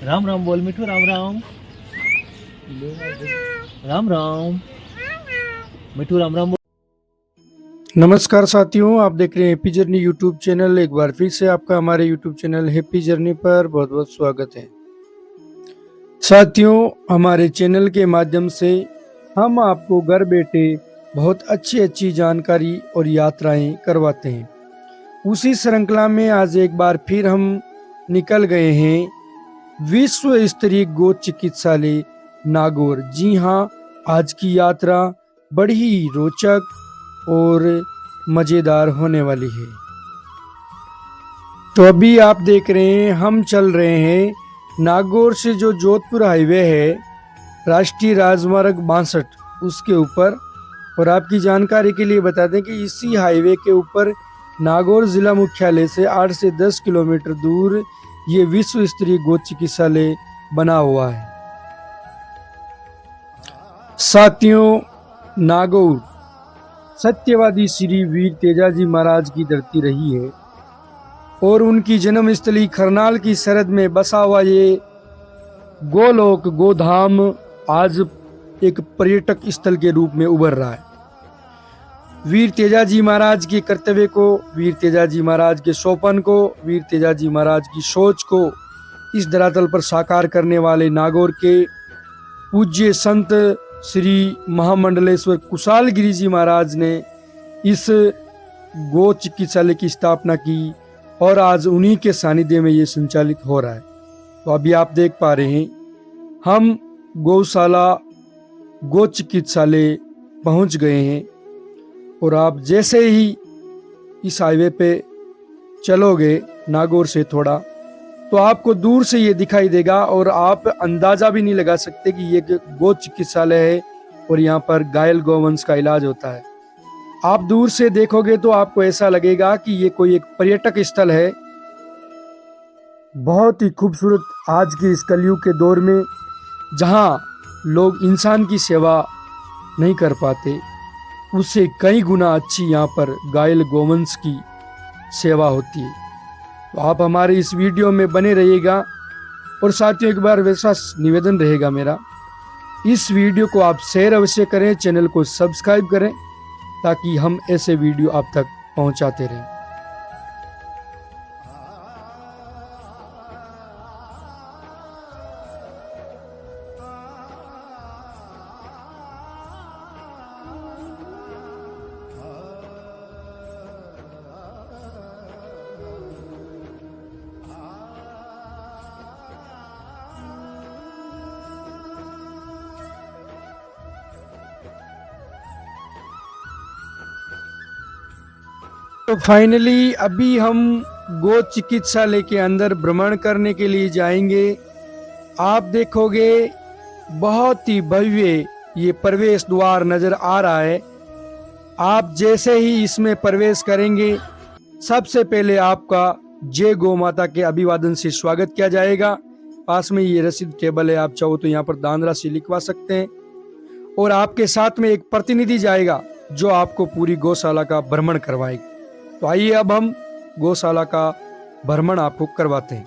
राम राम बोल मिठू, राम राम राम राम मिठू, राम राम। नमस्कार साथियों, आप देख रहे हैं हैप्पी जर्नी यूट्यूब चैनल। एक बार फिर से आपका हमारे यूट्यूब चैनल हैप्पी जर्नी पर बहुत बहुत स्वागत है। साथियों, हमारे चैनल के माध्यम से हम आपको घर बैठे बहुत अच्छी जानकारी और यात्राएं करवाते हैं। उसी श्रृंखला में आज एक बार फिर हम निकल गए हैं विश्व स्तरीय गो चिकित्सालय नागौर। जी हाँ, आज की यात्रा बड़ी ही रोचक और मजेदार होने वाली है। तो अभी आप देख रहे हैं हम चल रहे हैं नागौर से जो जोधपुर हाईवे है, राष्ट्रीय राजमार्ग 62, उसके ऊपर। और आपकी जानकारी के लिए बता दें कि इसी हाईवे के ऊपर नागौर जिला मुख्यालय से 8 से 10 किलोमीटर दूर ये विश्व स्तरीय गो चिकित्सालय बना हुआ है। साथियों, नागौर सत्यवादी श्री वीर तेजाजी महाराज की धरती रही है और उनकी जन्मस्थली खरनाल की सरहद में बसा हुआ ये गोलोक गोधाम आज एक पर्यटक स्थल के रूप में उभर रहा है। वीर तेजाजी महाराज के कर्तव्य को, वीर तेजाजी महाराज के सोपन को, वीर तेजाजी महाराज की सोच को इस धरातल पर साकार करने वाले नागौर के पूज्य संत श्री महामंडलेश्वर कुशाल गिरी जी महाराज ने इस गो चिकित्सालय की स्थापना की और आज उन्हीं के सानिध्य में ये संचालित हो रहा है। तो अभी आप देख पा रहे हैं हम गौशाला गो चिकित्सालय पहुंच गए हैं और आप जैसे ही इस हाईवे पे चलोगे नागौर से थोड़ा, तो आपको दूर से ये दिखाई देगा और आप अंदाजा भी नहीं लगा सकते कि ये गो चिकित्सालय है और यहाँ पर घायल गौवंश का इलाज होता है। आप दूर से देखोगे तो आपको ऐसा लगेगा कि ये कोई एक पर्यटक स्थल है। बहुत ही खूबसूरत आज के इस कलयुग के दौर में जहाँ लोग इंसान की सेवा नहीं कर पाते, उससे कई गुना अच्छी यहाँ पर घायल गौवंश की सेवा होती है। तो आप हमारे इस वीडियो में बने रहिएगा। और साथियों, एक बार वैसा निवेदन रहेगा मेरा, इस वीडियो को आप शेयर अवश्य करें, चैनल को सब्सक्राइब करें ताकि हम ऐसे वीडियो आप तक पहुंचाते रहें। तो फाइनली अभी हम गो चिकित्सालय के अंदर भ्रमण करने के लिए जाएंगे। आप देखोगे बहुत ही भव्य ये प्रवेश द्वार नजर आ रहा है। आप जैसे ही इसमें प्रवेश करेंगे, सबसे पहले आपका जय गौ माता के अभिवादन से स्वागत किया जाएगा। पास में ये रसीद टेबल है, आप चाहो तो यहाँ पर दान राशि लिखवा सकते हैं। और आपके साथ में एक प्रतिनिधि जाएगा जो आपको पूरी गौशाला का भ्रमण करवाएगी। तो आइए अब हम गौशाला का भ्रमण आपको करवाते हैं।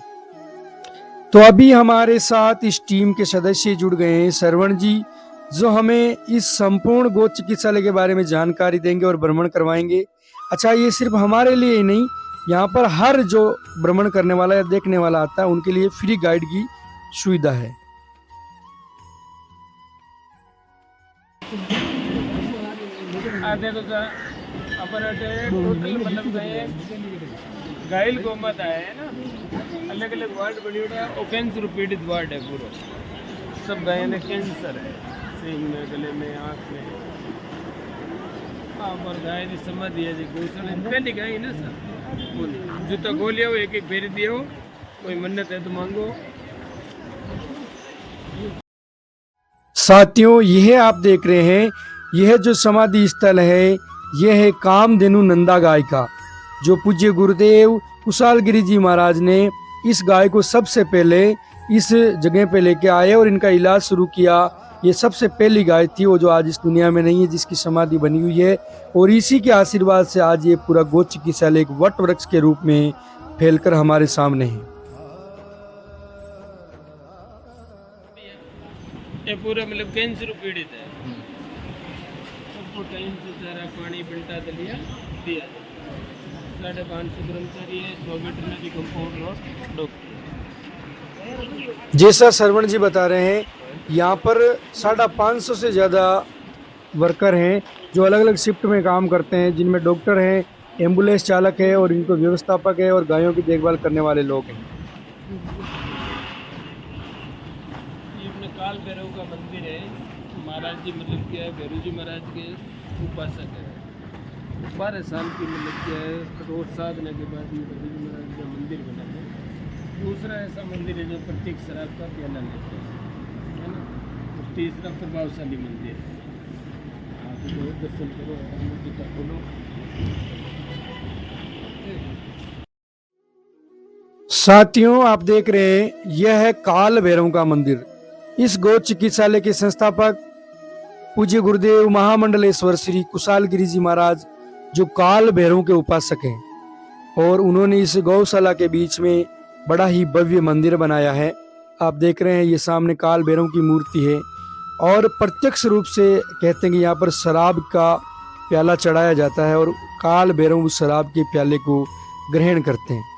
तो अभी हमारे साथ इस टीम के सदस्य जुड़ गए हैं, श्रवण जी, जो हमें इस संपूर्ण गौ चिकित्सालय के बारे में जानकारी देंगे और भ्रमण करवाएंगे। अच्छा, ये सिर्फ हमारे लिए ही नहीं, यहाँ पर हर जो भ्रमण करने वाला या देखने वाला आता है उनके लिए फ्री गाइड की सुविधा है। देखो सर, अपन टोटल मतलब गाइल गोमाता है ना, अलग अलग वार्ड बनी हुई है और कैंसर पीड़ित वार्ड है पूरा। सब गाय में कैंसर है, सींग में, गले में, आँख में। हाँ, और गाय की समाधि है जी, गौशाला पहली गाय ना सर, जो तक गोलिया हो एक एक फेरी दियो, कोई मन्नत है तो मांगो। साथियों, यह आप देख रहे हैं, यह जो समाधि स्थल है, यह है कामधेनु नंदा गाय का, जो पूज्य गुरुदेव कुशालगिरी जी महाराज ने इस गाय को सबसे पहले इस जगह पे लेके आए और इनका इलाज शुरू किया। ये सबसे पहली गाय थी वो जो आज इस दुनिया में नहीं है, जिसकी समाधि बनी हुई है, और इसी के आशीर्वाद से आज ये पूरा गौ चिकित्सालय एक वट वृक्ष के रूप में फैलकर हमारे सामने है। ये पूरा मतलब कैंसर पीड़ित है, सबको टाइम से सारा पानी बिल्टा दलिया दिया। 550 कर्मचारी है, 100 वेटरनरी कंपाउंड डॉक्टर। जैसा श्रवण जी बता रहे हैं, यहाँ पर 550 से ज़्यादा वर्कर हैं जो अलग अलग शिफ्ट में काम करते हैं, जिनमें डॉक्टर हैं, एम्बुलेंस चालक है और इनको व्यवस्थापक है और गायों की देखभाल करने वाले लोग हैं। ये अपने काल भैरव का मंदिर है। महाराज जी मतलब क्या है, भैरव जी महाराज के उपासक है। 12 साल की मतलब क्या है, कठोर साधना के बाद ये भैरव जी महाराज का मंदिर बना है। दूसरा ऐसा मंदिर है जो प्रत्येक शराब का प्याला लेते हैं, है ना। और तीसरा प्रभावशाली मंदिर है। आप लोग दर्शन करो, जूता खोलो। साथियों, आप देख रहे हैं, यह है काल भैरव का मंदिर। इस गौ चिकित्सालय के संस्थापक पूज्य गुरुदेव महामंडलेश्वर श्री कुशालगिरी जी महाराज, जो काल भैरव के उपासक हैं, और उन्होंने इस गौशाला के बीच में बड़ा ही भव्य मंदिर बनाया है। आप देख रहे हैं, ये सामने काल भैरव की मूर्ति है, और प्रत्यक्ष रूप से कहते हैं कि यहाँ पर शराब का प्याला चढ़ाया जाता है और काल भैरव उस शराब के प्याले को ग्रहण करते हैं।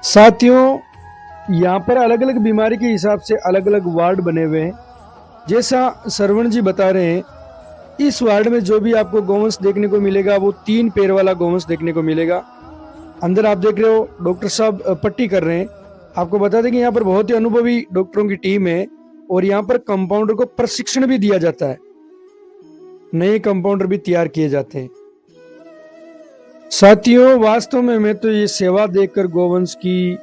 साथियों, यहाँ पर अलग अलग बीमारी के हिसाब से अलग अलग वार्ड बने हुए हैं। जैसा श्रवण जी बता रहे हैं, इस वार्ड में जो भी आपको गौवंश देखने को मिलेगा वो 3 पैर वाला गौवंश देखने को मिलेगा। अंदर आप देख रहे हो डॉक्टर साहब पट्टी कर रहे हैं। आपको बता दें कि यहाँ पर बहुत ही अनुभवी डॉक्टरों की टीम है और यहाँ पर कंपाउंडर को प्रशिक्षण भी दिया जाता है, नए कंपाउंडर भी तैयार किए जाते हैं। साथियों, वास्तव में मैं तो ये सेवा देखकर गोवंश की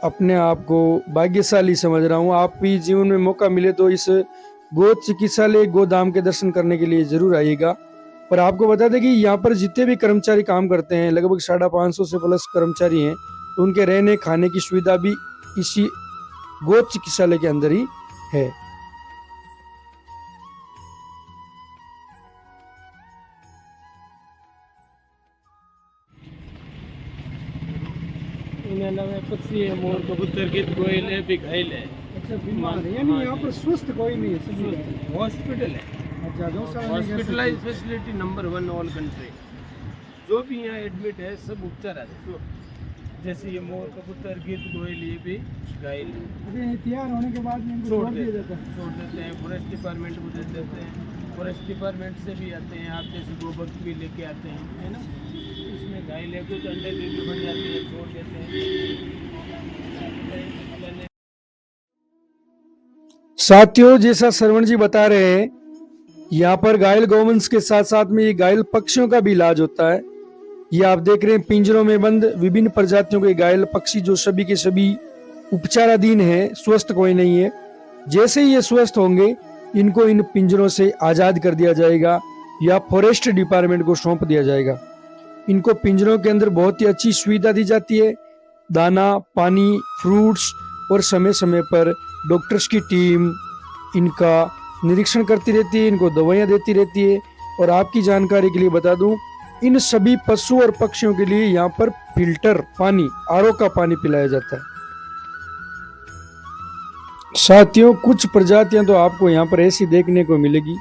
अपने आप को भाग्यशाली समझ रहा हूँ। आप भी जीवन में मौका मिले तो इस गो चिकित्सालय गोदाम के दर्शन करने के लिए जरूर आइएगा। और आपको बता दें कि यहाँ पर जितने भी कर्मचारी काम करते हैं, लगभग 550 से प्लस कर्मचारी हैं, तो उनके रहने खाने की सुविधा भी इसी गो चिकित्सालय के अंदर ही है। इनके अलावा पक्षी है, मोर, कबूतर, गिद्ध, कोयल है, घायल है। अच्छा, बीमार है, यानी यहाँ पर स्वस्थ कोई नहीं है, हॉस्पिटल है। अच्छा, hospitalize facility number 1 all country. जो भी यहाँ एडमिट है सब उपचार है। जैसे ये मोर, कबूतर, गिद्ध, कोयल, ये भी घायल है। तैयार होने के बाद छोड़ देते हैं, फॉरेस्ट डिपार्टमेंट को दे देते हैं। फॉरेस्ट डिपार्टमेंट से भी आते हैं, आप जैसे गोभक्त भी लेके आते हैं, है ना। इसमें घायल है, कुछ अंडे दे के बन जाते हैं, छोड़ देते हैं। साथियों, जैसा श्रवण जी बता रहे हैं, यहाँ पर घायल गौवंश के साथ साथ में ये घायल पक्षियों का भी इलाज होता है। ये आप देख रहे हैं, पिंजरों में बंद विभिन्न प्रजातियों के घायल पक्षी जो सभी के सभी उपचाराधीन है, स्वस्थ कोई नहीं है। जैसे ही ये स्वस्थ होंगे, इनको इन पिंजरों से आजाद कर दिया जाएगा या फॉरेस्ट डिपार्टमेंट को सौंप दिया जाएगा। इनको पिंजरों के अंदर बहुत ही अच्छी सुविधा दी जाती है। दाना, पानी, फ्रूट्स और समय समय पर डॉक्टर्स की टीम इनका निरीक्षण करती रहती है, इनको दवाइयाँ देती रहती है। और आपकी जानकारी के लिए बता दूं, इन सभी पशु और पक्षियों के लिए यहाँ पर फिल्टर पानी, आरओ का पानी पिलाया जाता है। साथियों, कुछ प्रजातियां तो आपको यहाँ पर ऐसी देखने को मिलेगी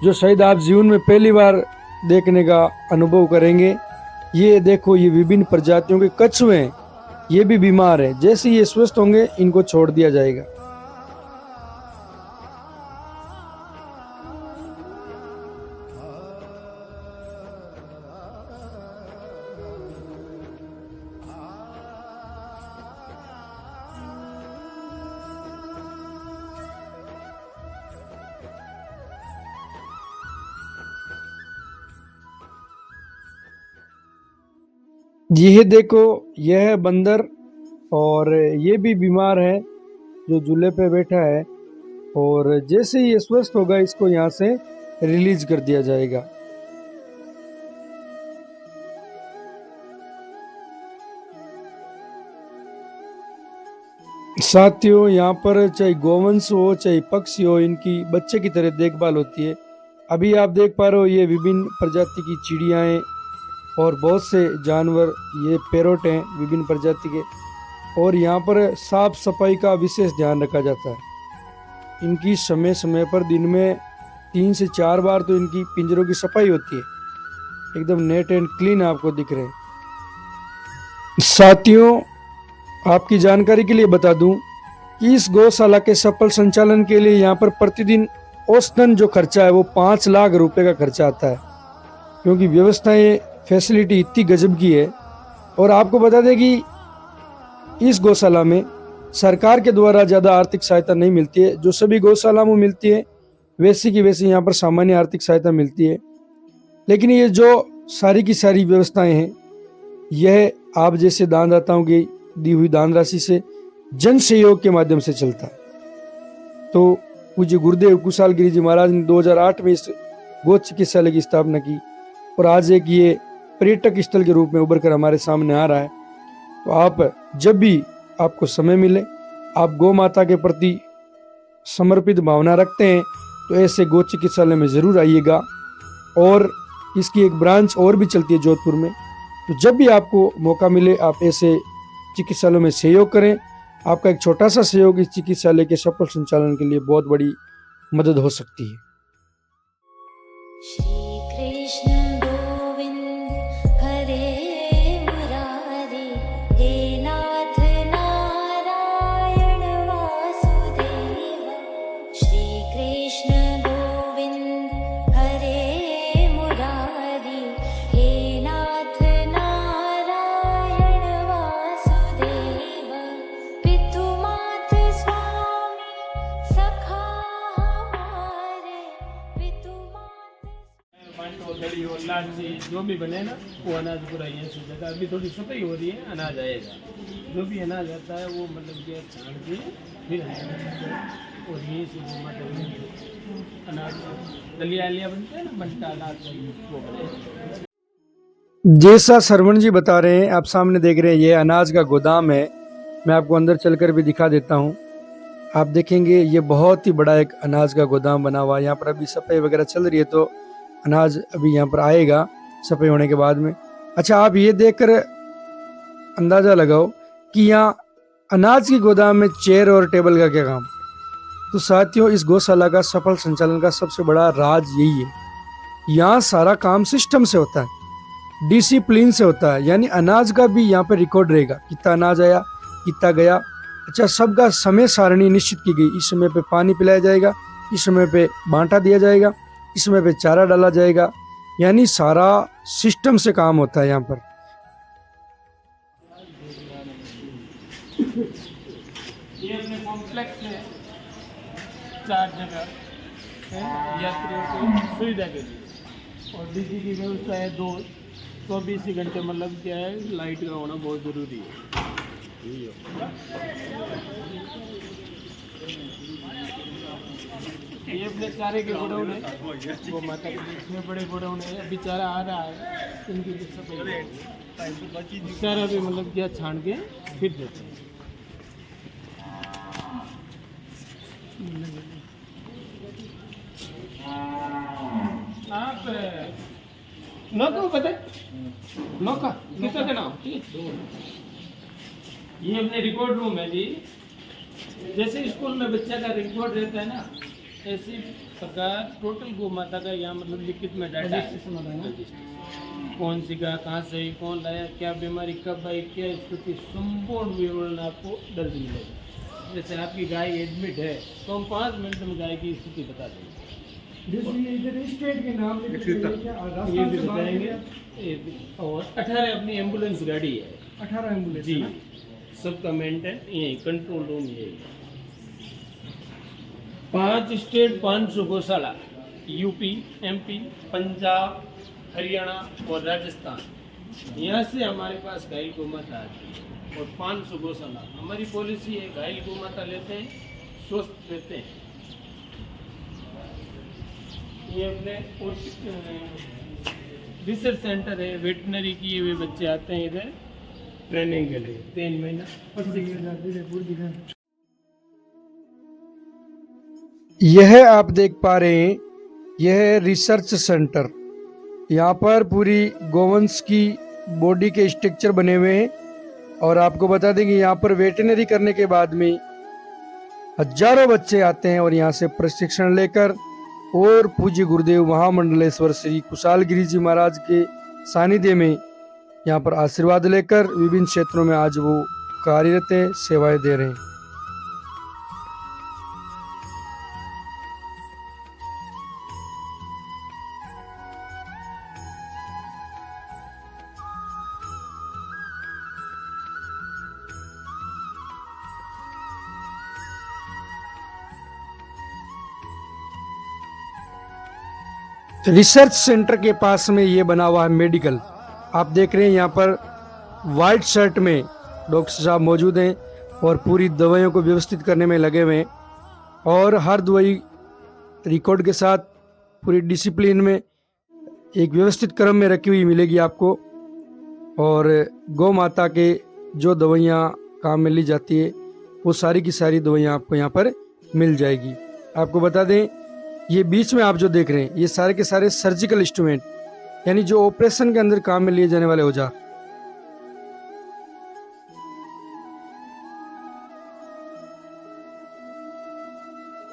जो शायद आप जीवन में पहली बार देखने का अनुभव करेंगे। ये देखो, ये विभिन्न प्रजातियों के कछुए हैं, ये भी बीमार है। जैसे ये स्वस्थ होंगे इनको छोड़ दिया जाएगा। यह देखो, यह है बंदर और ये भी बीमार है जो झूले पे बैठा है। और जैसे ही ये स्वस्थ होगा इसको यहाँ से रिलीज कर दिया जाएगा। साथियों, यहाँ पर चाहे गोवंश हो चाहे पक्षी हो, इनकी बच्चे की तरह देखभाल होती है। अभी आप देख पा रहे हो ये विभिन्न प्रजाति की चिड़िया हैं और बहुत से जानवर, ये पैरोट हैं विभिन्न प्रजाति के। और यहाँ पर साफ सफाई का विशेष ध्यान रखा जाता है। इनकी समय समय पर दिन में 3 से 4 बार तो इनकी पिंजरों की सफाई होती है। एकदम नेट एंड क्लीन आपको दिख रहे हैं। साथियों, आपकी जानकारी के लिए बता दूं कि इस गौशाला के सफल संचालन के लिए यहाँ पर प्रतिदिन औसतन जो खर्चा है वो 5 लाख रुपए का खर्चा आता है, क्योंकि व्यवस्थाएं, फैसिलिटी इतनी गजब की है। और आपको बता दें कि इस गौशाला में सरकार के द्वारा ज़्यादा आर्थिक सहायता नहीं मिलती है। जो सभी गौशाला में मिलती है वैसी की वैसी यहाँ पर सामान्य आर्थिक सहायता मिलती है। लेकिन ये जो सारी की सारी व्यवस्थाएं हैं, यह आप जैसे दानदाताओं की दी हुई दान राशि से, जन सहयोग के माध्यम से चलता है। तो पूज्य गुरुदेव कुशाल गिरी जी महाराज ने 2008 में इस गौ चिकित्सालय की स्थापना की और आज एक ये पर्यटक स्थल के रूप में उभर कर हमारे सामने आ रहा है। तो आप जब भी आपको समय मिले, आप गौ माता के प्रति समर्पित भावना रखते हैं तो ऐसे गौ चिकित्सालय में ज़रूर आइएगा। और इसकी एक ब्रांच और भी चलती है जोधपुर में। तो जब भी आपको मौका मिले आप ऐसे चिकित्सालयों में सहयोग करें। आपका एक छोटा सा सहयोग इस चिकित्सालय के सफल संचालन के लिए बहुत बड़ी मदद हो सकती है। श्री कृष्ण गोविंद हरे मुरारी, हे नाथ नारायण वासुदेव। श्री कृष्ण गोविंद हरे मुरारी, हे नाथ नारायण वासुदेव। पितु मात स्वामी सखा हमारे, पितु मांडो, दड़ी और लाची जो भी बने ना वो अनाज पूरा ये से जगह। अभी थोड़ी सफाई हो रही है, अनाज आएगा। जो भी अनाज आता है वो मतलब कि छान के फिर और ये से जो मतलब अनाज दलिया बनते हैं ना, बनता अनाज वो बने। जैसा श्रवण जी बता रहे हैं, आप सामने देख रहे हैं, ये अनाज का गोदाम है। मैं आपको अंदर चलकर भी दिखा देता हूँ। आप देखेंगे ये बहुत ही बड़ा एक अनाज का गोदाम बना हुआ है। यहाँ पर अभी सफाई वगैरह चल रही है, तो अनाज अभी यहाँ पर आएगा सफाई होने के बाद में। अच्छा, आप ये देखकर अंदाज़ा लगाओ कि यहाँ अनाज की गोदाम में चेयर और टेबल का क्या काम। तो साथियों, इस गौशाला का सफल संचालन का सबसे बड़ा राज यही है। यहाँ सारा काम सिस्टम से होता है, डिसिप्लिन से होता है। यानी अनाज का भी यहाँ पे रिकॉर्ड रहेगा, कितना अनाज आया, कितना गया। अच्छा, सबका समय सारणी निश्चित की गई। इस समय पे पानी पिलाया जाएगा, इस समय पे बांटा दिया जाएगा, इस समय पे चारा डाला जाएगा। यानी सारा सिस्टम से काम होता है यहाँ पर। ये अपने कॉम्प्लेक्स में 4 जगह है यात्रियों को सुविधा के लिए। और बिजली की व्यवस्था है 24 घंटे। मतलब क्या है, लाइट का होना बहुत ज़रूरी है। ये अपने चारे के गोडाउन है, वो माता के इतने बड़े गोडाउन है। अभी चारा आ रहा है, इनकी भी सफाई चारा भी मतलब क्या छान के फिर देते हैं। आप नौका पता नौका कितना देना हो? ठीक है, ये अपने रिकॉर्ड रूम है जी। जैसे स्कूल में बच्चा का रिकॉर्ड रहता है ना, ऐसी प्रकार टोटल गौ माता का यहाँ मतलब लिखित में डाटा है। कौन सी गाय कहाँ से आई, कौन लाया, क्या बीमारी कब आई, क्या स्थिति, संपूर्ण विवरण आपको दर्ज मिलेगा। जैसे आपकी गाय एडमिट है तो हम 5 मिनट में गाय की स्थिति बता देंगे। इधर स्टेट के नाम ये भी बताएंगे। और 18 अपनी एम्बुलेंस गाड़ी है, 18 एम्बुलेंस जी। सबका मेंटेन यही कंट्रोल रूम यही। 5 स्टेट 500 गौशाला, यूपी, एमपी, पंजाब, हरियाणा और राजस्थान। यहाँ से हमारे पास घायल गौ माता आती है और 500 गौशाला। हमारी पॉलिसी है, घायल गौ माता लेते हैं, स्वस्थ रहते हैं। ये अपने रिसर्च सेंटर है, वेटनरी की ये बच्चे आते हैं इधर ट्रेनिंग के लिए 3 महीना। यह आप देख पा रहे हैं, यह है रिसर्च सेंटर। यहाँ पर पूरी गोवंश की बॉडी के स्ट्रक्चर बने हुए हैं। और आपको बता दें कि यहाँ पर वेटनरी करने के बाद में हजारों बच्चे आते हैं और यहाँ से प्रशिक्षण लेकर और पूज्य गुरुदेव महामंडलेश्वर श्री कुशालगिरी जी महाराज के सानिध्य में यहाँ पर आशीर्वाद लेकर विभिन्न क्षेत्रों में आज वो कार्यरत है, सेवाएं दे रहे हैं। रिसर्च सेंटर के पास में ये बना हुआ है मेडिकल। आप देख रहे हैं यहाँ पर वाइट शर्ट में डॉक्टर साहब मौजूद हैं और पूरी दवाइयों को व्यवस्थित करने में लगे हुए हैं। और हर दवाई रिकॉर्ड के साथ पूरी डिसिप्लिन में एक व्यवस्थित क्रम में रखी हुई मिलेगी आपको। और गौ माता के जो दवाइयाँ काम में ली जाती है वो सारी की सारी दवाइयाँ आपको यहाँ पर मिल जाएगी। आपको बता दें, ये बीच में आप जो देख रहे हैं ये सारे के सारे सर्जिकल इंस्ट्रूमेंट, यानी जो ऑपरेशन के अंदर काम में लिए जाने वाले औजार।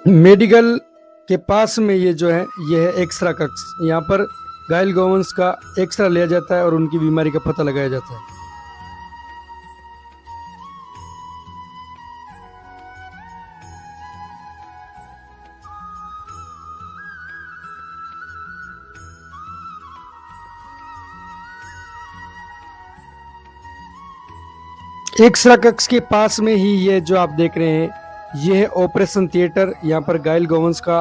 मेडिकल के पास में ये जो है ये है एक्सरा कक्ष। यहाँ पर घायल गौवंश का एक्सरा लिया जाता है और उनकी बीमारी का पता लगाया जाता है। एक्सरा कक्ष के पास में ही ये जो आप देख रहे हैं ये है ऑपरेशन थिएटर। यहाँ पर घायल गौवंश का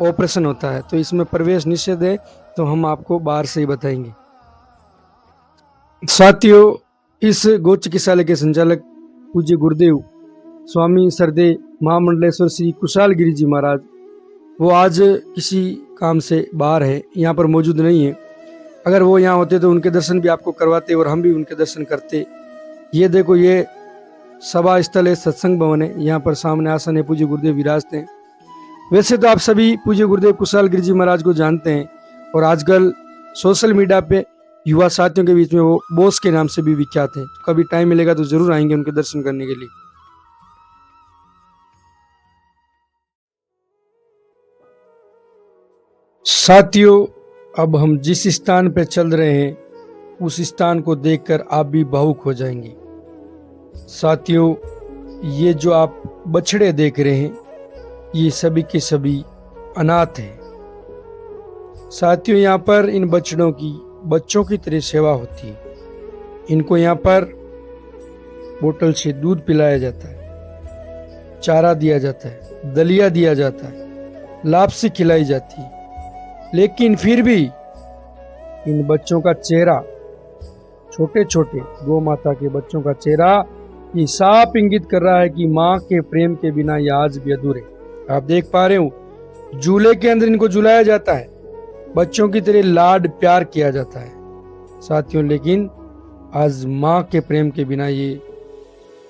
ऑपरेशन होता है, तो इसमें प्रवेश निषेध है, तो हम आपको बाहर से ही बताएंगे। साथियों, इस गौ चिकित्सालय के संचालक पूज्य गुरुदेव स्वामी सरदे महामंडलेश्वर श्री कुशालगिरी जी महाराज, वो आज किसी काम से बाहर है, यहाँ पर मौजूद नहीं है। अगर वो यहाँ होते तो उनके दर्शन भी आपको करवाते और हम भी उनके दर्शन करते। ये देखो, ये सभा स्थल है, सत्संग भवन है। यहाँ पर सामने आसन है, पूज्य गुरुदेव विराजते हैं। वैसे तो आप सभी पूज्य गुरुदेव कुशालगिरी जी महाराज को जानते हैं और आजकल सोशल मीडिया पे युवा साथियों के बीच में वो बोस के नाम से भी विख्यात हैं। कभी टाइम मिलेगा तो जरूर आएंगे उनके दर्शन करने के लिए। साथियों, अब हम जिस स्थान पे चल रहे हैं उस स्थान को देखकर आप भी भावुक हो जाएंगे। साथियों, ये जो आप बछड़े देख रहे हैं ये सभी के सभी अनाथ हैं। साथियों, यहाँ पर इन बछड़ों की बच्चों की तरह सेवा होती है। इनको यहाँ पर बोतल से दूध पिलाया जाता है, चारा दिया जाता है, दलिया दिया जाता है, लापसी खिलाई जाती है। लेकिन फिर भी इन बच्चों का चेहरा, छोटे छोटे गौ माता के बच्चों का चेहरा ये साफ इंगित कर रहा है कि माँ के प्रेम के बिना ये आज भी अधूरे। आप देख पा रहे हो झूले के अंदर इनको झुलाया जाता है, बच्चों की तरह लाड प्यार किया जाता है साथियों, लेकिन आज माँ के प्रेम के बिना ये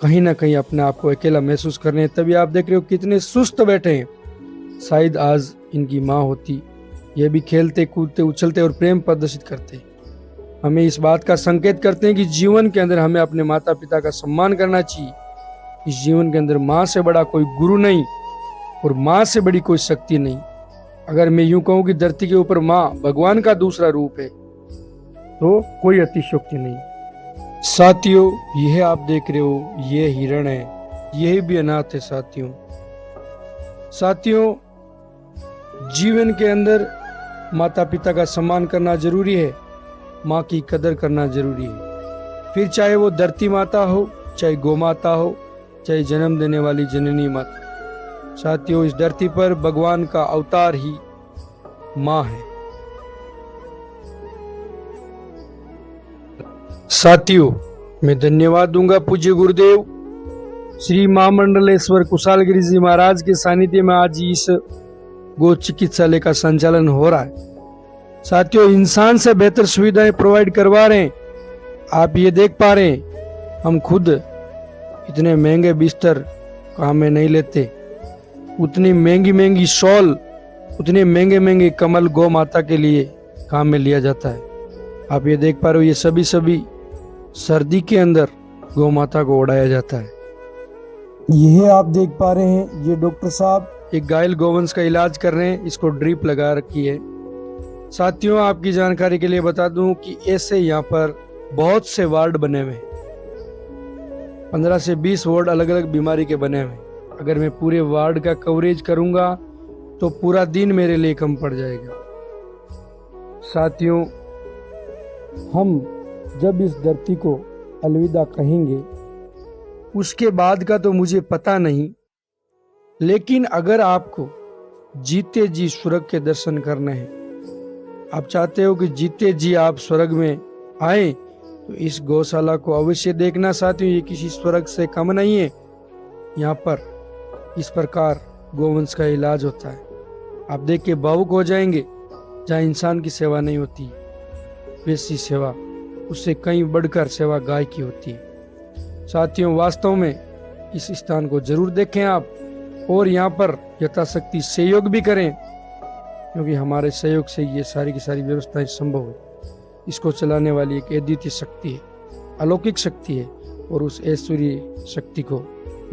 कहीं ना कहीं अपने आप को अकेला महसूस कर रहे हैं। तभी आप देख रहे हो कितने सुस्त बैठे हैं। शायद आज इनकी माँ होती, ये भी खेलते कूदते उछलते और प्रेम प्रदर्शित करते। हमें इस बात का संकेत करते हैं कि जीवन के अंदर हमें अपने माता पिता का सम्मान करना चाहिए। इस जीवन के अंदर माँ से बड़ा कोई गुरु नहीं और माँ से बड़ी कोई शक्ति नहीं। अगर मैं यूं कहूं कि धरती के ऊपर माँ भगवान का दूसरा रूप है तो कोई अतिशयोक्ति नहीं। साथियों, यह आप देख रहे हो, ये हिरण है, यह भी अनाथ है साथियों, जीवन के अंदर माता पिता का सम्मान करना जरूरी है, माँ की कदर करना जरूरी है। फिर चाहे वो धरती माता हो, चाहे गौ माता हो, चाहे जन्म देने वाली जननी माता। साथियों, इस धरती पर भगवान का अवतार ही माँ है। साथियों, मैं धन्यवाद दूंगा पूज्य गुरुदेव श्री महामंडलेश्वर कुशालगिरी जी महाराज के सानिध्य में आज इस गो चिकित्सालय का संचालन हो रहा है। साथियों, इंसान से बेहतर सुविधाएं प्रोवाइड करवा रहे हैं। आप ये देख पा रहे हैं, हम खुद इतने महंगे बिस्तर काम में नहीं लेते, उतनी महंगी महंगी शॉल, उतने महंगे महंगे कमल गौ माता के लिए काम में लिया जाता है। आप ये देख पा रहे हो, ये सभी सर्दी के अंदर गौ माता को ओढ़ाया जाता है। यह आप देख पा रहे हैं, ये डॉक्टर साहब एक घायल गोवंश का इलाज कर रहे हैं, इसको ड्रिप लगा रखी है। साथियों, आपकी जानकारी के लिए बता दूं कि ऐसे यहाँ पर बहुत से वार्ड बने हुए, 15 से 20 वार्ड अलग अलग बीमारी के बने हुए। अगर मैं पूरे वार्ड का कवरेज करूंगा तो पूरा दिन मेरे लिए कम पड़ जाएगा। साथियों, हम जब इस धरती को अलविदा कहेंगे उसके बाद का तो मुझे पता नहीं, लेकिन अगर आपको जीते जी स्वर्ग के दर्शन करने हैं, आप चाहते हो कि जीते जी आप स्वर्ग में आए, तो इस गौशाला को अवश्य देखना। साथियों, ये किसी स्वर्ग से कम नहीं है। यहाँ पर इस प्रकार गोवंश का इलाज होता है। आप देख के भावुक हो जाएंगे। जहाँ इंसान की सेवा नहीं होती वैसी सेवा, उससे कहीं बढ़कर सेवा गाय की होती है। साथियों, वास्तव में इस स्थान को जरूर देखें आप, और यहाँ पर यथाशक्ति सहयोग भी करें, क्योंकि हमारे सहयोग से ये सारी की सारी व्यवस्थाएं संभव है। इसको चलाने वाली एक अद्वितीय शक्ति है, अलौकिक शक्ति है, और उस ऐश्वर्य शक्ति को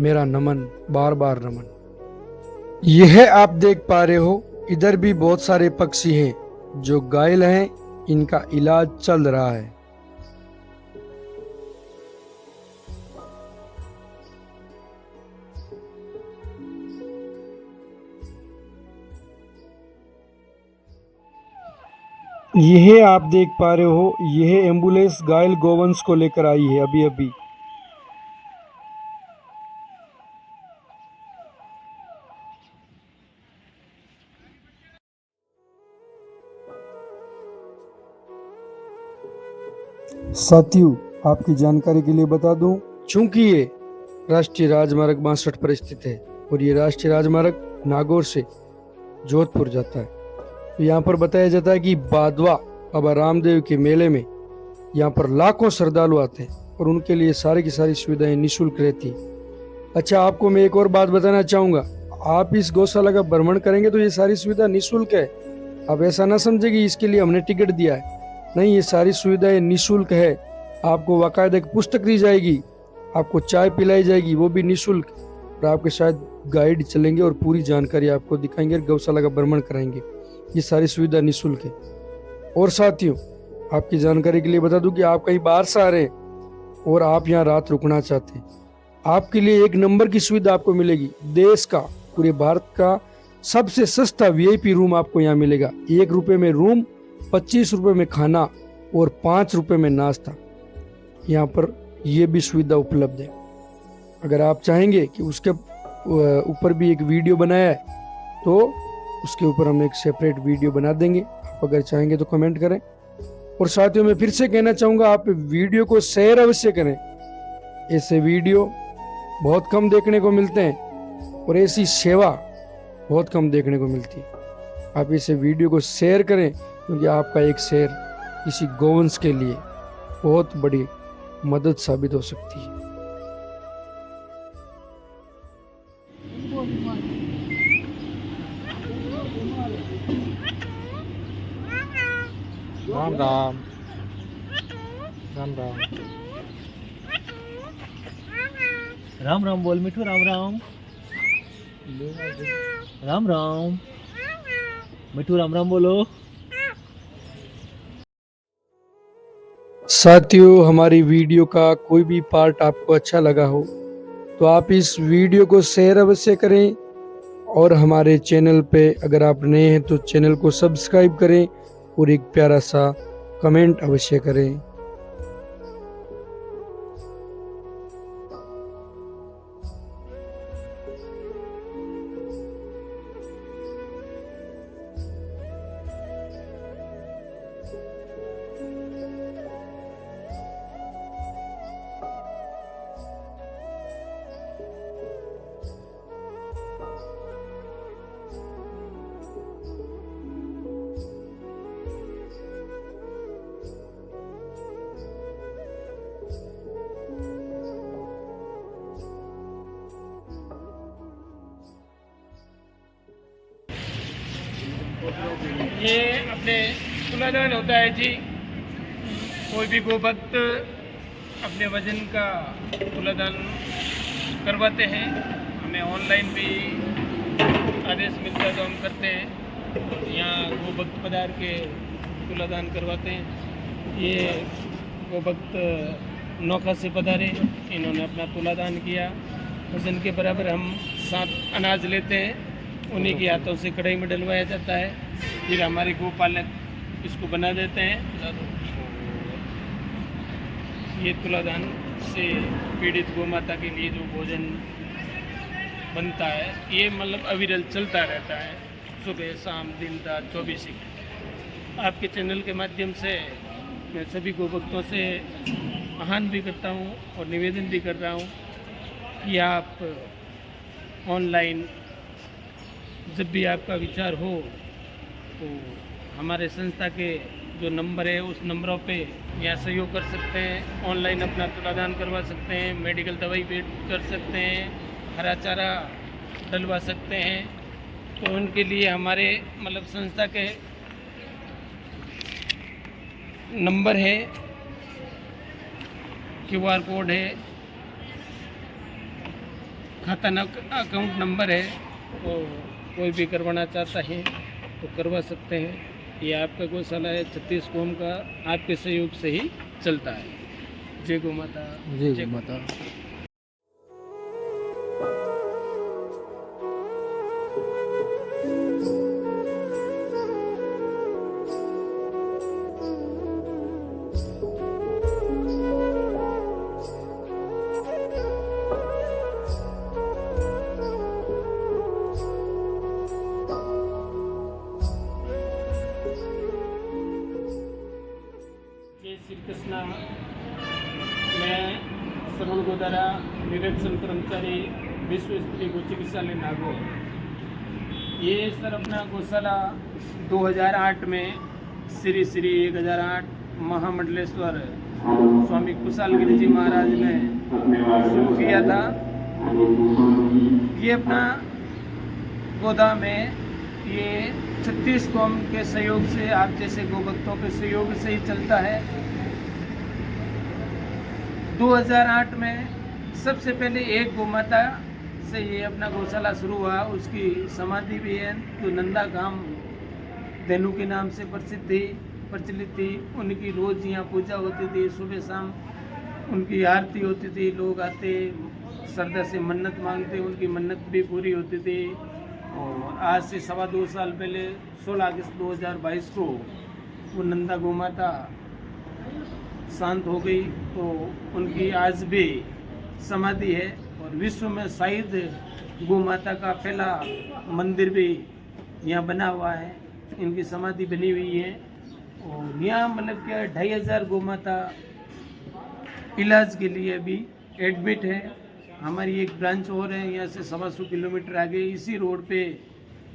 मेरा नमन, बार बार नमन। यह आप देख पा रहे हो, इधर भी बहुत सारे पक्षी हैं जो घायल हैं, इनका इलाज चल रहा है। यह आप देख पा रहे हो, यह एम्बुलेंस घायल गोवंश को लेकर आई है अभी अभी। साथियों, आपकी जानकारी के लिए बता दूं, चूंकि ये राष्ट्रीय राजमार्ग 62 पर स्थित है और ये राष्ट्रीय राजमार्ग नागौर से जोधपुर जाता है, तो यहाँ पर बताया जाता है कि बादवा बाबा रामदेव के मेले में यहाँ पर लाखों श्रद्धालु आते हैं और उनके लिए सारी की सारी सुविधाएं निःशुल्क रहती। अच्छा, आपको मैं एक और बात बताना चाहूँगा, आप इस गौशाला का भ्रमण करेंगे तो ये सारी सुविधा निःशुल्क है। आप ऐसा ना समझे कि इसके लिए हमने टिकट दिया है, नहीं, ये सारी सुविधाएं निःशुल्क है। आपको बाकायदा एक पुस्तक दी जाएगी, आपको चाय पिलाई जाएगी, वो भी निःशुल्क, और आपके साथ गाइड चलेंगे और पूरी जानकारी आपको दिखाएंगे और गौशाला का भ्रमण कराएंगे। ये सारी सुविधा निःशुल्क है। और साथियों, आपकी जानकारी के लिए बता दूं कि आप कहीं बाहर से आ रहे हैं और आप यहाँ रात रुकना चाहते हैं, आपके लिए एक नंबर की सुविधा आपको मिलेगी। देश का, पूरे भारत का सबसे सस्ता VIP रूम आपको यहाँ मिलेगा। 1 रुपये में रूम, 25 रुपये में खाना और 5 रुपये में नाश्ता। यहाँ पर ये भी सुविधा उपलब्ध है। अगर आप चाहेंगे कि उसके ऊपर भी एक वीडियो बनाया है तो उसके ऊपर हम एक सेपरेट वीडियो बना देंगे। आप अगर चाहेंगे तो कमेंट करें। और साथियों, मैं फिर से कहना चाहूँगा, आप वीडियो को शेयर अवश्य करें, ऐसे वीडियो बहुत कम देखने को मिलते हैं और ऐसी सेवा बहुत कम देखने को मिलती है। आप इसे वीडियो को शेयर करें, क्योंकि आपका एक शेयर किसी गौवंश के लिए बहुत बड़ी मदद साबित हो सकती है। राम राम राम राम राम राम बोल मिठू, राम राम राम राम मिठू, राम राम बोलो। साथियों, हमारी वीडियो का कोई भी पार्ट आपको अच्छा लगा हो तो आप इस वीडियो को शेयर अवश्य करें, और हमारे चैनल पे अगर आप नए हैं तो चैनल को सब्सक्राइब करें और एक प्यारा सा कमेंट अवश्य करें। ये अपने तुलादान होता है जी। कोई भी गोभक्त अपने वजन का तुलादान करवाते हैं, हमें ऑनलाइन भी आदेश मिलता है तो हम करते हैं। यहाँ गोभक्त पधार के तुलादान करवाते हैं। ये गोभक्त नौका से पधारे, इन्होंने अपना तुलादान किया। वजन के बराबर हम 7 अनाज लेते हैं, उन्हीं के हाथों से कढ़ाई में डलवाया जाता है। फिर हमारे गोपालक इसको बना देते हैं। ये तुलादान से पीड़ित गौ माता के लिए जो भोजन बनता है, ये मतलब अविरल चलता रहता है, सुबह शाम दिन रात 24 घंटे। आपके चैनल के माध्यम से मैं सभी गौ भक्तों से आह्वान भी करता हूँ और निवेदन भी कर रहा हूँ कि आप ऑनलाइन जब भी आपका विचार हो तो हमारे संस्था के जो नंबर है उस नंबरों पे यहाँ सहयोग कर सकते हैं। ऑनलाइन अपना तुलादान करवा सकते हैं, मेडिकल दवाई भी कर सकते हैं, हरा चारा डलवा सकते हैं। तो उनके लिए हमारे मतलब संस्था के नंबर है, QR कोड है, खाता अकाउंट नंबर है। तो कोई भी करवाना चाहता है तो करवा सकते हैं। ये आपका गौशाला है 36 कोम का, आपके सहयोग से ही चलता है। जय गौ माता। जय गौ माता। श्री कृष्णा। मैं श्रवण गोदारा निरीक्षण कर्मचारी विश्व स्तरीय गौ चिकित्सालय नागौर। ये सर अपना गौशाला 2008 में श्री 1008 महामंडलेश्वर स्वामी कुशालगिरी जी महाराज ने शुरू किया था। ये अपना गोदाम है, ये 36 कौम के सहयोग से, आप जैसे गोभक्तों के सहयोग से ही चलता है। 2008 में सबसे पहले एक गौ माता से ये अपना गौशाला शुरू हुआ। उसकी समाधि भी है जो नंदा गांव धेनु के नाम से प्रचलित थी। उनकी रोज यहाँ पूजा होती थी, सुबह शाम उनकी आरती होती थी। लोग आते श्रद्धा से मन्नत मांगते, उनकी मन्नत भी पूरी होती थी। और आज से 2.25 साल पहले 16 अगस्त 2022 को वो नंदा गौ माता शांत हो गई। तो उनकी आज भी समाधि है और विश्व में शायद गौ माता का पहला मंदिर भी यहाँ बना हुआ है। इनकी समाधि बनी हुई है और यहाँ मतलब क्या 2500 गौ माता इलाज के लिए भी एडमिट है। हमारी एक ब्रांच और है यहाँ से 125 किलोमीटर आगे इसी रोड पे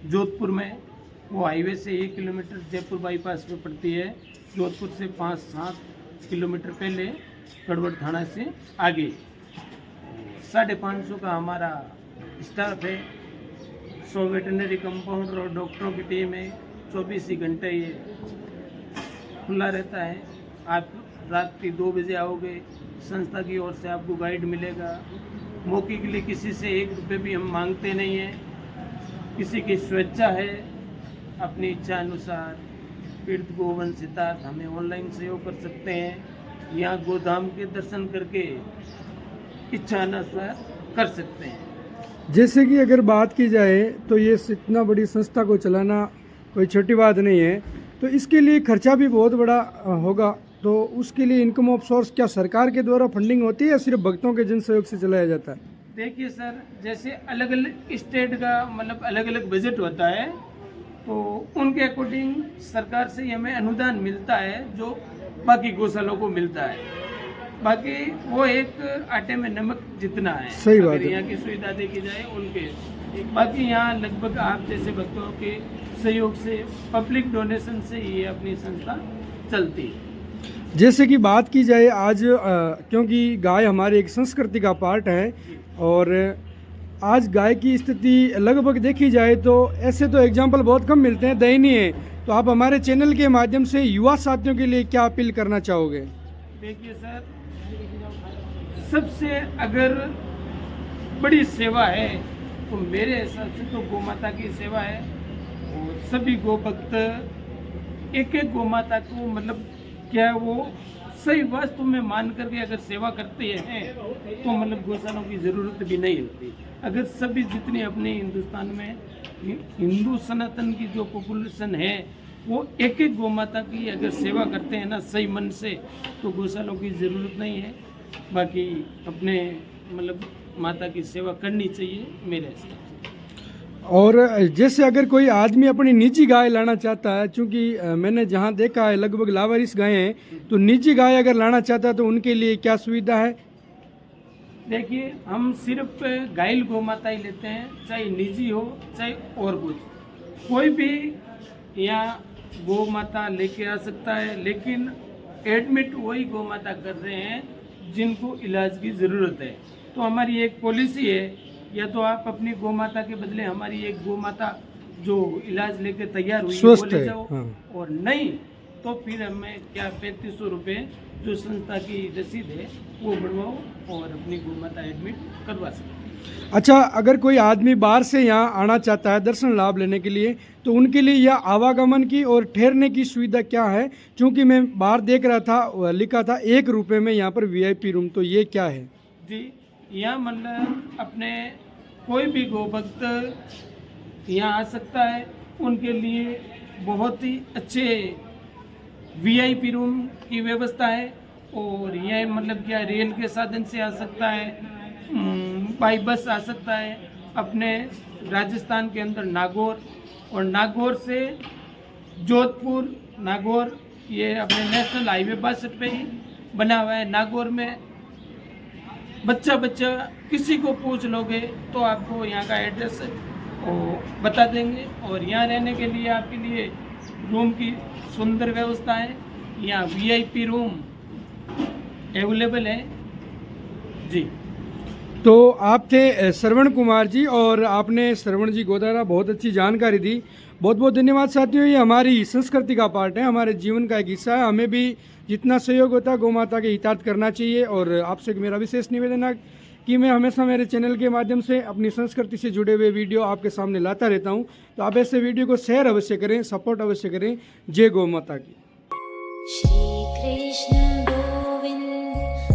जोधपुर में, वो हाईवे से 1 किलोमीटर जयपुर बाईपास पे पड़ती है। जोधपुर से 5-7 किलोमीटर पहले कड़वड़ थाना से आगे। 550 का हमारा स्टाफ है, 100 वेटरनरी कंपाउंडर और डॉक्टरों की टीम है। 24 ही घंटे ये खुला रहता है। आप रात के 2 बजे आओगे, संस्था की ओर से आपको गाइड मिलेगा। मौके के लिए किसी से 1 रुपये भी हम मांगते नहीं हैं। किसी की स्वेच्छा है, अपनी इच्छा अनुसार पीड़ित गोवंश हितार्थ हमें ऑनलाइन सहयोग कर सकते हैं। यहाँ गोधाम के दर्शन करके इच्छा अनुसार कर सकते हैं। जैसे कि अगर बात की जाए तो ये इतना बड़ी संस्था को चलाना कोई छोटी बात नहीं है, तो इसके लिए खर्चा भी बहुत बड़ा होगा। तो उसके लिए इनकम ऑफ सोर्स क्या सरकार के द्वारा फंडिंग होती है या सिर्फ भक्तों के जन सहयोग से चलाया जाता है? देखिए सर, जैसे अलग अलग स्टेट का मतलब अलग अलग बजट होता है, तो उनके अकॉर्डिंग सरकार से हमें अनुदान मिलता है जो बाकी गौशालों को मिलता है। बाकी वो एक आटे में नमक जितना है। सही बात अगर है। यहाँ की सुविधा देखी जाए उनके, बाकी यहाँ लगभग आप जैसे भक्तों के सहयोग से, पब्लिक डोनेशन से ये अपनी संस्था चलती है। जैसे कि बात की जाए आज क्योंकि गाय हमारी एक संस्कृति का पार्ट है और आज गाय की स्थिति लगभग देखी जाए तो ऐसे तो एग्जाम्पल बहुत कम मिलते हैं, दयनीय है। तो आप हमारे चैनल के माध्यम से युवा साथियों के लिए क्या अपील करना चाहोगे? देखिए सर, सबसे अगर बड़ी सेवा है तो मेरे हिसाब से तो गौ माता की सेवा है। और सभी गो भक्त एक एक गौ माता को मतलब क्या वो सही वास्तव में मान करके अगर सेवा करते हैं तो मतलब गौशालों की ज़रूरत भी नहीं होती। अगर सभी जितने अपने हिंदुस्तान में हिंदू सनातन की जो पॉपुलेशन है वो एक एक गौ माता की अगर सेवा करते हैं ना सही मन से, तो गौशालों की ज़रूरत नहीं है। बाकी अपने मतलब माता की सेवा करनी चाहिए मेरे हिसाब से। और जैसे अगर कोई आदमी अपनी निजी गाय लाना चाहता है, चूँकि मैंने जहाँ देखा है लगभग लावारिस गायें हैं, तो निजी गाय अगर लाना चाहता है तो उनके लिए क्या सुविधा है? देखिए, हम सिर्फ घायल गौ माता ही लेते हैं, चाहे निजी हो चाहे और कुछ। कोई भी यहाँ गौ माता लेके आ सकता है, लेकिन एडमिट वही गौ माता कर रहे हैं जिनको इलाज की ज़रूरत है। तो हमारी एक पॉलिसी है, या तो आप अपनी गौ माता के बदले हमारी एक गौ माता जो इलाज लेके तैयार हुई है वो ले जाओ। हाँ। और नहीं तो फिर हमें क्या 3500 रुपये जो संस्था की रसीद है वो बढ़वाओ और अपनी गौ माता एडमिट करवा सकते। अच्छा, अगर कोई आदमी बाहर से यहाँ आना चाहता है दर्शन लाभ लेने के लिए, तो उनके लिए यह आवागमन की और ठहरने की सुविधा क्या है? क्योंकि मैं बाहर देख रहा था, लिखा था 1 रुपये में यहाँ पर VIP रूम, तो ये क्या है? जी, यहाँ मतलब अपने कोई भी गौ भक्त यहाँ आ सकता है। उनके लिए बहुत ही अच्छे VIP रूम की व्यवस्था है। और यह मतलब क्या रेल के साधन से आ सकता है, बाई बस आ सकता है। अपने राजस्थान के अंदर नागौर, और नागौर से जोधपुर, नागौर ये अपने नेशनल हाईवे 62 पे ही बना हुआ है। नागौर में बच्चा किसी को पूछ लोगे तो आपको यहाँ का एड्रेस बता देंगे। और यहाँ रहने के लिए आपके लिए रूम की सुंदर व्यवस्था है। यहाँ VIP रूम अवेलेबल है जी। तो आप थे श्रवण कुमार जी और आपने श्रवण जी गोदारा बहुत अच्छी जानकारी दी। बहुत बहुत धन्यवाद साथियों। ये हमारी संस्कृति का पार्ट है, हमारे जीवन का एक हिस्सा है। हमें भी जितना सहयोग होता है गौ माता के हितार्थ करना चाहिए। और आपसे मेरा विशेष निवेदन है कि मैं हमेशा मेरे चैनल के माध्यम से अपनी संस्कृति से जुड़े हुए वीडियो आपके सामने लाता रहता हूँ। तो आप ऐसे वीडियो को शेयर अवश्य करें, सपोर्ट अवश्य करें। जय गौ माता की। श्री कृष्ण गोविंद